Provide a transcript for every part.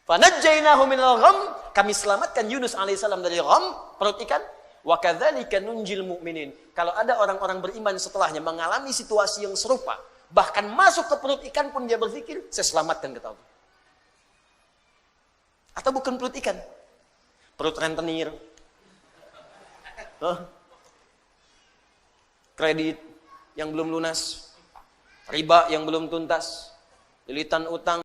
Fanajjainahu minal gham, kami selamatkan Yunus alaihissalam dari gham, perut ikan. Wa kadzalika nunjil mu'minin. Kalau ada orang-orang beriman setelahnya mengalami situasi yang serupa, bahkan masuk ke perut ikan pun dia berpikir, saya selamatkan kata Allah. Atau bukan perut ikan, perut rentenir, kredit yang belum lunas, riba yang belum tuntas, lilitan utang.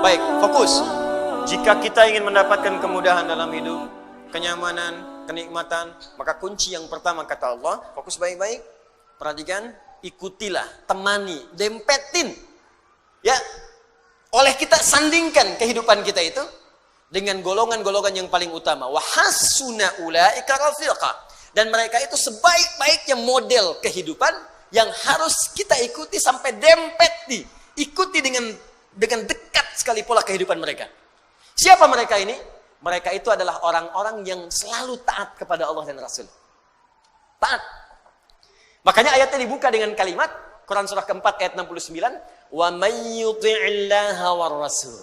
Baik, fokus. Jika kita ingin mendapatkan kemudahan dalam hidup, kenyamanan, kenikmatan, maka kunci yang pertama kata Allah, fokus baik-baik, perhatikan, ikutilah, temani, dempetin. Ya, oleh kita sandingkan kehidupan kita itu dengan golongan-golongan yang paling utama. Wa hasuna ulaika rafiqa. Dan mereka itu sebaik-baiknya model kehidupan yang harus kita ikuti sampai dempet ikuti dengan dekat sekali pola kehidupan mereka. Siapa mereka ini? Mereka itu adalah orang-orang yang selalu taat kepada Allah dan Rasul. Taat. Makanya ayatnya dibuka dengan kalimat Quran surah keempat ayat 69, wa may yuti'illaha war rasul.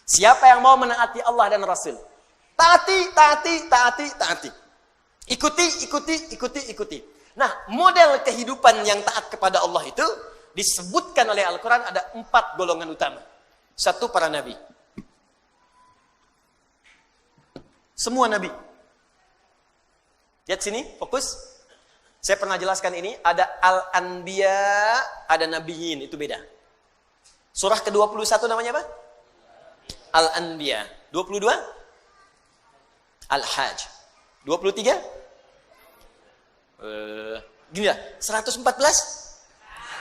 Siapa yang mau menaati Allah dan Rasul? Taati. Ikuti. Nah, model kehidupan yang taat kepada Allah itu disebutkan oleh Al-Quran ada 4 golongan utama. 1, para nabi. Semua nabi. Lihat sini, fokus. Saya pernah jelaskan ini, ada Al-Anbiya, ada Nabiyin, itu beda. Surah ke-21 namanya apa? Al-Anbiya. 22? Al-Hajj. 23? Gini lah, 114?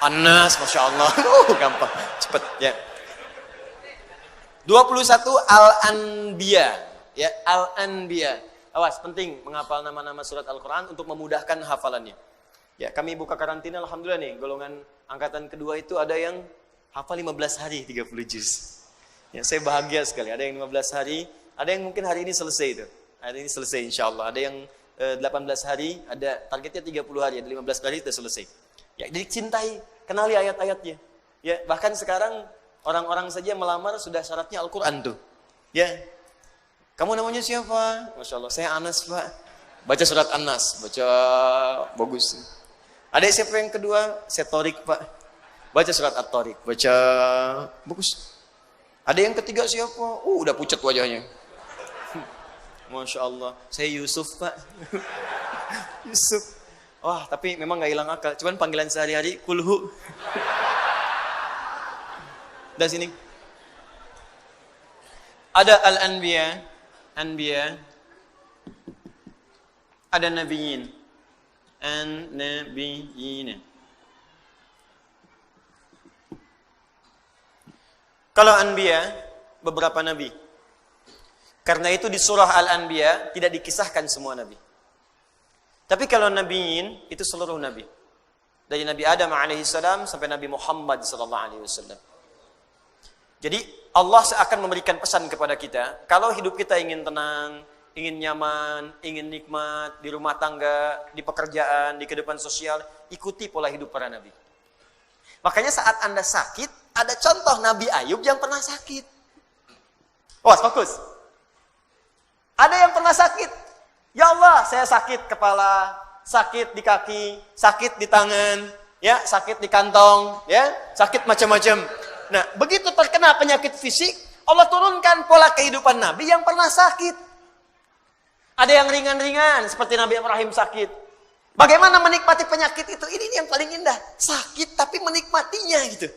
An-Nas, Masya Allah. Gampang, cepet ya. 21 Al-Anbiya. Ya, Al-Anbiya. Awas, penting menghafal nama-nama surat Al-Quran untuk memudahkan hafalannya. Ya, kami buka karantina, alhamdulillah nih, golongan angkatan kedua itu ada yang hafal 15 hari 30 juz. Ya, saya bahagia sekali. Ada yang 15 hari, ada yang mungkin hari ini selesai itu. Hari ini selesai insya Allah. Ada yang 18 hari, ada targetnya 30 hari, ada 15 hari sudah selesai. Ya, jadi cintai, kenali ayat-ayatnya. Ya, bahkan sekarang orang-orang saja melamar sudah syaratnya Al-Quran tuh. Ya, kamu namanya siapa? Masya Allah, saya Anas Pak. Baca surat An-Nas, baca bagus. Ada siapa yang kedua? Saya Torik Pak. Baca surat At-Torik, baca bagus. Ada yang ketiga siapa? Udah pucat wajahnya. Masya Allah, saya Yusuf Pak. Yusuf. Wah, tapi memang gak hilang akal. Cuman panggilan sehari-hari, kulhu. Dari sini. Ada Al-Anbiya. Anbiya. Ada Nabiyin. An-Nabiyin. Kalau Anbiya, beberapa Nabi. Karena itu di surah Al-Anbiya tidak dikisahkan semua Nabi. Tapi kalau Nabiyin, itu seluruh Nabi. Dari Nabi Adam alaihissalam sampai Nabi Muhammad sallallahu alaihi wasallam. Jadi Allah akan memberikan pesan kepada kita, kalau hidup kita ingin tenang, ingin nyaman, ingin nikmat, di rumah tangga, di pekerjaan, di kehidupan sosial, ikuti pola hidup para Nabi. Makanya saat Anda sakit, ada contoh Nabi Ayub yang pernah sakit. Fokus. Ada yang pernah sakit. Ya Allah, saya sakit kepala, sakit di kaki, sakit di tangan, ya, sakit di kantong, ya, sakit macam-macam. Nah, begitu terkena penyakit fisik, Allah turunkan pola kehidupan Nabi yang pernah sakit. Ada yang ringan-ringan, seperti Nabi Ibrahim sakit. Bagaimana menikmati penyakit itu? Ini yang paling indah. Sakit tapi menikmatinya gitu.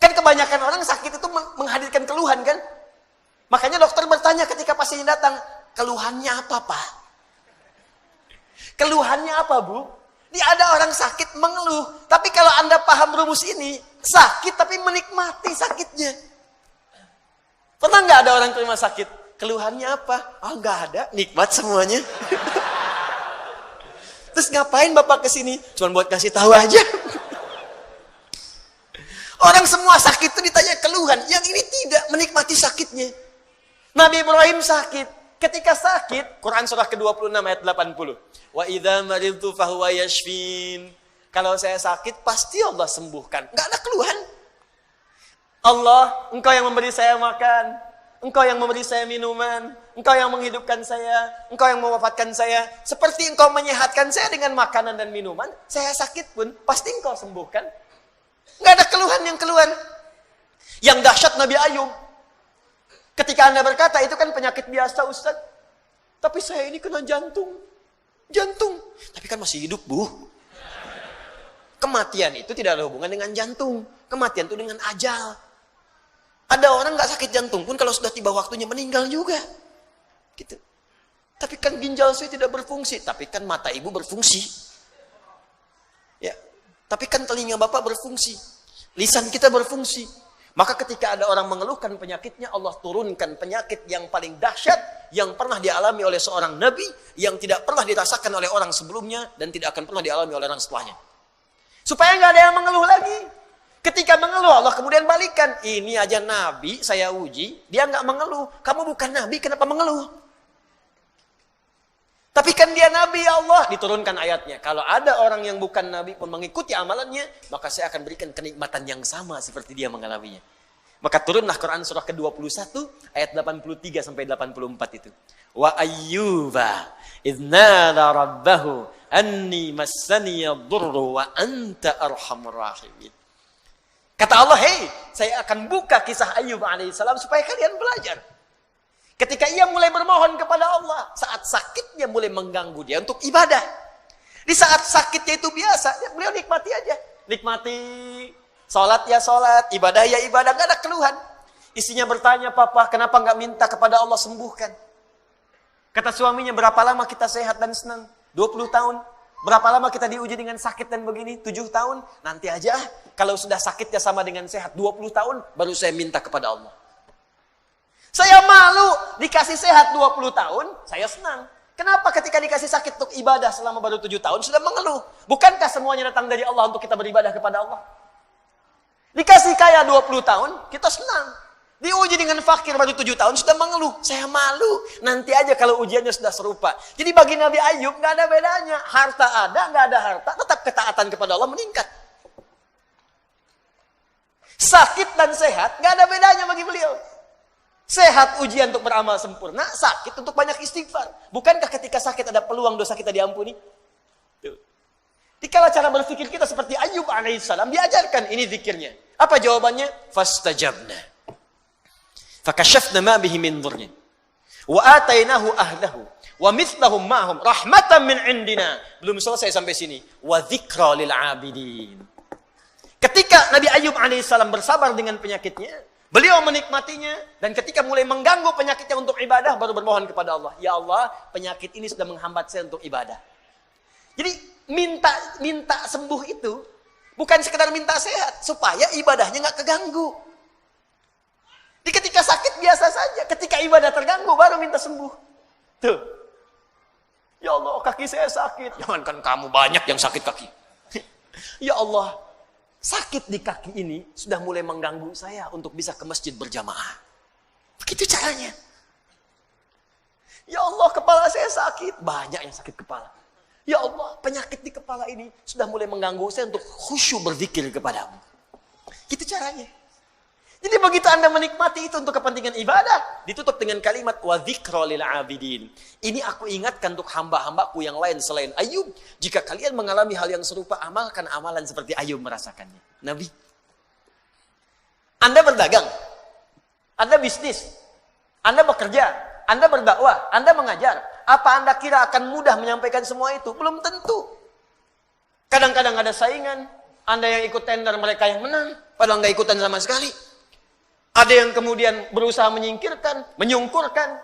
Kan kebanyakan orang sakit itu menghadirkan keluhan kan? Makanya dokter bertanya ketika pasien datang, keluhannya apa Pak? Keluhannya apa Bu? Ini ada orang sakit mengeluh. Tapi kalau Anda paham rumus ini, sakit tapi menikmati sakitnya. Pernah nggak ada orang terima sakit? Keluhannya apa? Nggak ada, nikmat semuanya. Terus ngapain Bapak kesini? Cuma buat kasih tahu aja. Orang semua sakit itu ditanya keluhan, yang ini tidak, menikmati sakitnya. Nabi Ibrahim sakit, Ketika sakit, Quran surah ke-26 ayat 80. Wa idza maridtu fahuwa yashfin. Kalau saya sakit, pasti Allah sembuhkan. Enggak ada keluhan. Allah, Engkau yang memberi saya makan. Engkau yang memberi saya minuman. Engkau yang menghidupkan saya. Engkau yang mewafatkan saya. Seperti Engkau menyehatkan saya dengan makanan dan minuman. Saya sakit pun, pasti Engkau sembuhkan. Enggak ada keluhan yang keluar. Yang dahsyat Nabi Ayub. Ketika Anda berkata, itu kan penyakit biasa Ustaz. Tapi saya ini kena jantung. Jantung. Tapi kan masih hidup, Bu. Kematian itu tidak ada hubungan dengan jantung. Kematian itu dengan ajal. Ada orang nggak sakit jantung pun kalau sudah tiba waktunya meninggal juga. Gitu. Tapi kan ginjal saya tidak berfungsi. Tapi kan mata ibu berfungsi. Ya. Tapi kan telinga bapak berfungsi. Lisan kita berfungsi. Maka ketika ada orang mengeluhkan penyakitnya, Allah turunkan penyakit yang paling dahsyat yang pernah dialami oleh seorang nabi, yang tidak pernah dirasakan oleh orang sebelumnya dan tidak akan pernah dialami oleh orang setelahnya. Supaya nggak ada yang mengeluh lagi. Ketika mengeluh, Allah kemudian balikan. Ini aja nabi saya uji, dia nggak mengeluh. Kamu bukan nabi, kenapa mengeluh? Tapi kan dia nabi, ya Allah. Diturunkan ayatnya. Kalau ada orang yang bukan nabi pun mengikuti amalannya, maka saya akan berikan kenikmatan yang sama seperti dia mengalaminya. Maka turunlah Quran surah ke-21 ayat 83 sampai 84 itu. Wa ayyuba idznada rabbahu anni massani yadurru wa anta arhamur rahimin. Kata Allah, hei, saya akan buka kisah Ayyub alaihissalam supaya kalian belajar. Ketika ia mulai bermohon kepada Allah, saat sakitnya mulai mengganggu dia untuk ibadah. Di saat sakitnya itu biasa, beliau nikmati aja. Nikmati, sholat ya sholat, ibadah ya ibadah, gak ada keluhan. Istrinya bertanya, Papa, kenapa gak minta kepada Allah sembuhkan? Kata suaminya, berapa lama kita sehat dan senang? 20 tahun. Berapa lama kita diuji dengan sakit dan begini? 7 tahun. Nanti aja, kalau sudah sakitnya sama dengan sehat 20 tahun, baru saya minta kepada Allah. Saya malu dikasih sehat 20 tahun, saya senang. Kenapa ketika dikasih sakit untuk ibadah selama baru 7 tahun, sudah mengeluh? Bukankah semuanya datang dari Allah untuk kita beribadah kepada Allah? Dikasih kaya 20 tahun, kita senang. Diuji dengan fakir baru 7 tahun, sudah mengeluh. Saya malu. Nanti aja kalau ujiannya sudah serupa. Jadi bagi Nabi Ayub, nggak ada bedanya. Harta ada, nggak ada harta. Tetap ketaatan kepada Allah meningkat. Sakit dan sehat, nggak ada bedanya bagi beliau. Sehat ujian untuk beramal sempurna, sakit untuk banyak istighfar. Bukankah ketika sakit ada peluang dosa kita diampuni? Tuh. Dikala cara berpikir kita seperti Ayyub alaihissalam, diajarkan ini zikirnya. Apa jawabannya? Fastajabna. Fakashafna ma bihi min dhurrin. Wa atainahu ahlahu. Wa mithlahum ma'hum rahmatan min indina. Belum selesai sampai sini. Wa dzikra lil 'abidin. Ketika Nabi Ayyub alaihissalam bersabar dengan penyakitnya, beliau menikmatinya, dan ketika mulai mengganggu penyakitnya untuk ibadah, baru bermohon kepada Allah. Ya Allah, penyakit ini sudah menghambat saya untuk ibadah. Jadi, minta sembuh itu, bukan sekedar minta sehat, supaya ibadahnya nggak keganggu. Jadi ketika sakit biasa saja, ketika ibadah terganggu, baru minta sembuh. Tuh. Ya Allah, kaki saya sakit. Jangankan kamu, banyak yang sakit kaki. Ya Allah, sakit di kaki ini sudah mulai mengganggu saya untuk bisa ke masjid berjamaah. Begitu caranya. Ya Allah, kepala saya sakit. Banyak yang sakit kepala. Ya Allah, penyakit di kepala ini sudah mulai mengganggu saya untuk khusyuk berzikir kepadamu. Gitu caranya. Jadi begitu Anda menikmati itu untuk kepentingan ibadah, ditutup dengan kalimat wa dzikra lil 'abidin. Ini aku ingatkan untuk hamba-hambaku yang lain selain Ayub. Jika kalian mengalami hal yang serupa, amalkan amalan seperti Ayub merasakannya. Nabi. Anda berdagang. Anda bisnis. Anda bekerja. Anda berdakwah. Anda mengajar. Apa Anda kira akan mudah menyampaikan semua itu? Belum tentu. Kadang-kadang ada saingan. Anda yang ikut tender, mereka yang menang. Padahal nggak ikutan sama sekali. Ada yang kemudian berusaha menyingkirkan, menyungkurkan.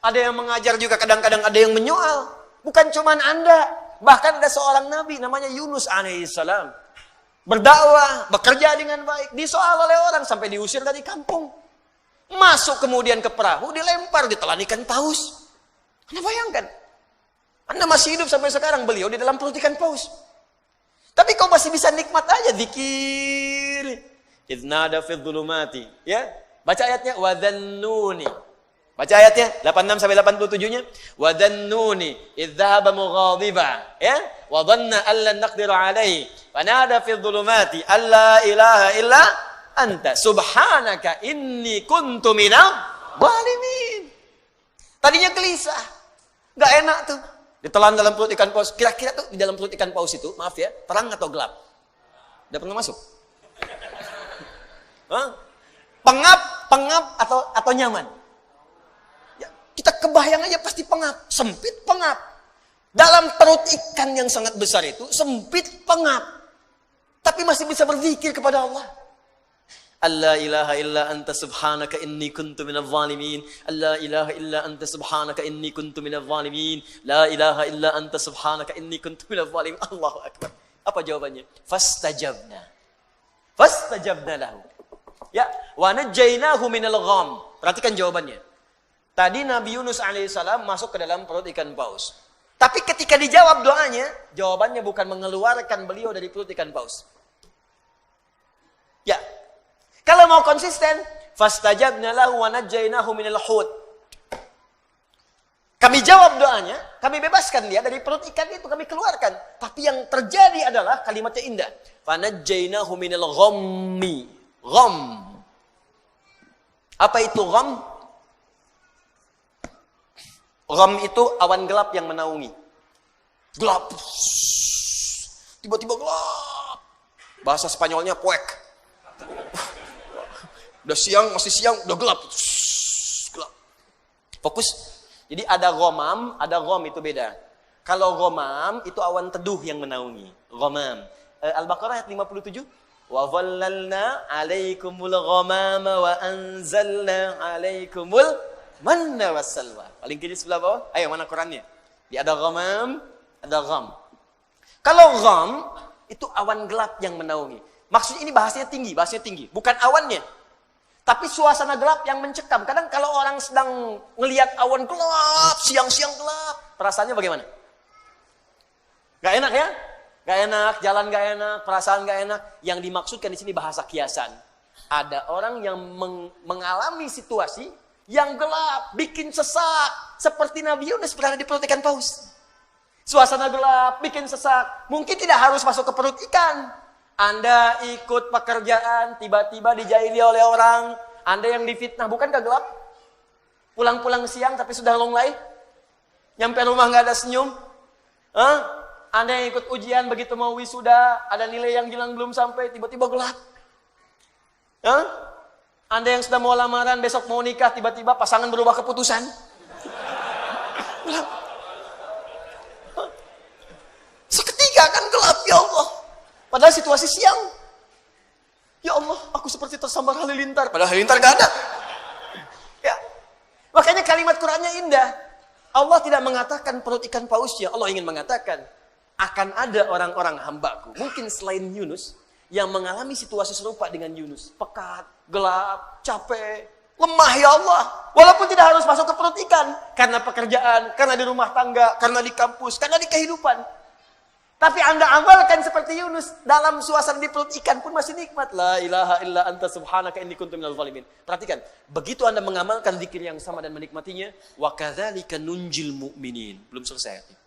Ada yang mengajar juga, kadang-kadang ada yang menyoal. Bukan cuma Anda. Bahkan ada seorang nabi namanya Yunus alaihissalam. Berdakwah, bekerja dengan baik. Disoal oleh orang sampai diusir dari kampung. Masuk kemudian ke perahu, dilempar, ditelan ikan paus. Anda bayangkan. Anda masih hidup sampai sekarang, beliau di dalam perut ikan paus. Tapi kau masih bisa nikmat aja, zikir. Idznada fi dhulumati, ya. Baca ayatnya wa dhannuni Baca ayatnya 86 sampai 87-nya. Wa dhannuni idh dhahaba mughadiba, ya? Wa dhanna an lan naqdira alaihi. Fanada fi dhulumati alla ilaha illa anta subhanaka inni kuntu minadh dhalimin. Tadinya gelisah. Enggak enak tuh. Ditelan dalam perut ikan paus. Kira-kira tuh di dalam perut ikan paus itu, maaf ya, terang atau gelap? Udah pernah masuk? Hah? Pengap atau nyaman? Ya, kita kebayang aja pasti pengap, sempit pengap. Dalam perut ikan yang sangat besar itu sempit pengap. Tapi masih bisa berzikir kepada Allah. Allah ilaha illa anta subhanaka inni kuntu minadh dhalimin. Allah ilaha illa anta subhanaka inni kuntu minadh dhalimin. La ilaha illa anta subhanaka inni kuntu minadh dhalimin. Allahu akbar. Apa jawabannya? Fastajabna lahu. Ya, wa najjaynahu minal gham. Perhatikan jawabannya. Tadi Nabi Yunus alaihissalam masuk ke dalam perut ikan paus. Tapi ketika dijawab doanya, jawabannya bukan mengeluarkan beliau dari perut ikan paus. Ya. Kalau mau konsisten, fastajabna lahu wa najjaynahu minal hut. Kami jawab doanya, kami bebaskan dia dari perut ikan itu, kami keluarkan. Tapi yang terjadi adalah kalimatnya indah. Fanajjaynahu minal ghammi. Gham. Apa itu gham? Gham itu awan gelap yang menaungi. Gelap. Tiba-tiba gelap. Bahasa Spanyolnya puek. Udah siang, masih siang, udah gelap. Gelap. Fokus. Jadi ada ghamam, ada gham itu beda. Kalau ghamam itu awan teduh yang menaungi. Ghamam. Al-Baqarah ayat 57. Wa dhallalna 'alaikumul ghamama wa anzalna 'alaikumul manna wassalwa. Paling kiri sebelah bawah. Ayo mana Qurannya? Di ada ghamam, ada gham. Kalau gham itu awan gelap yang menaungi. Maksudnya ini bahasanya tinggi, bukan awannya. Tapi suasana gelap yang mencekam. Kadang kalau orang sedang ngelihat awan gelap, siang-siang gelap, perasaannya bagaimana? Gak enak ya? Gak enak, jalan gak enak, perasaan gak enak. Yang dimaksudkan di sini bahasa kiasan. Ada orang yang mengalami situasi yang gelap, bikin sesak. Seperti Nabi Yunus berada di perut ikan paus. Suasana gelap, bikin sesak. Mungkin tidak harus masuk ke perut ikan. Anda ikut pekerjaan, tiba-tiba dijahili oleh orang. Anda yang difitnah, bukankah gelap? Pulang-pulang siang tapi sudah longlai. Nyampe rumah gak ada senyum. Anda yang ikut ujian begitu mau wisuda, ada nilai yang hilang belum sampai, tiba-tiba gelap. Anda yang sudah mau lamaran, besok mau nikah, tiba-tiba pasangan berubah keputusan. Gelap. Seketika kan gelap, ya Allah. Padahal situasi siang. Ya Allah, aku seperti tersambar halilintar. Padahal halilintar gak ada. Ya. Makanya kalimat Qur'annya indah. Allah tidak mengatakan perut ikan pausnya. Allah ingin mengatakan, akan ada orang-orang hambaku, mungkin selain Yunus, yang mengalami situasi serupa dengan Yunus. Pekat, gelap, capek, lemah ya Allah. Walaupun tidak harus masuk ke perut ikan. Karena pekerjaan, karena di rumah tangga, karena di kampus, karena di kehidupan. Tapi Anda amalkan seperti Yunus. Dalam suasana di perut ikan pun masih nikmat. La ilaha illa anta subhanaka inni kuntu minadh dhalimin. Perhatikan, begitu Anda mengamalkan zikir yang sama dan menikmatinya, wa kadzalika nunjil mu'minin. Belum selesai.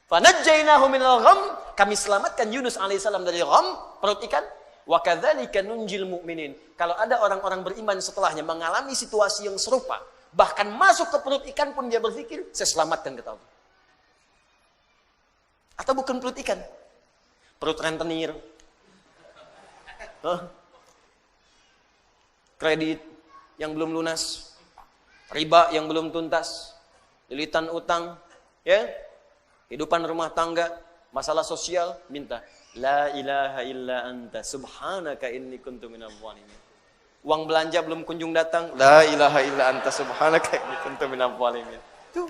Fanajjaynahu minal gham, kami selamatkan Yunus alaihissalam dari gham, perut ikan. Wa kadzalika nunjil mu'minin. Kalau ada orang-orang beriman setelahnya mengalami situasi yang serupa, bahkan masuk ke perut ikan pun dia berpikir, saya selamatkan kata Allah. Atau bukan perut ikan? Perut rentenir. Kredit yang belum lunas. Riba yang belum tuntas. Lilitan utang. Ya. Kehidupan rumah tangga. Masalah sosial. Minta. La ilaha illa anta subhanaka inni kuntu minadh dhalimin. Uang belanja belum kunjung datang. La ilaha illa anta subhanaka inni kuntu minadh dhalimin. Tuh.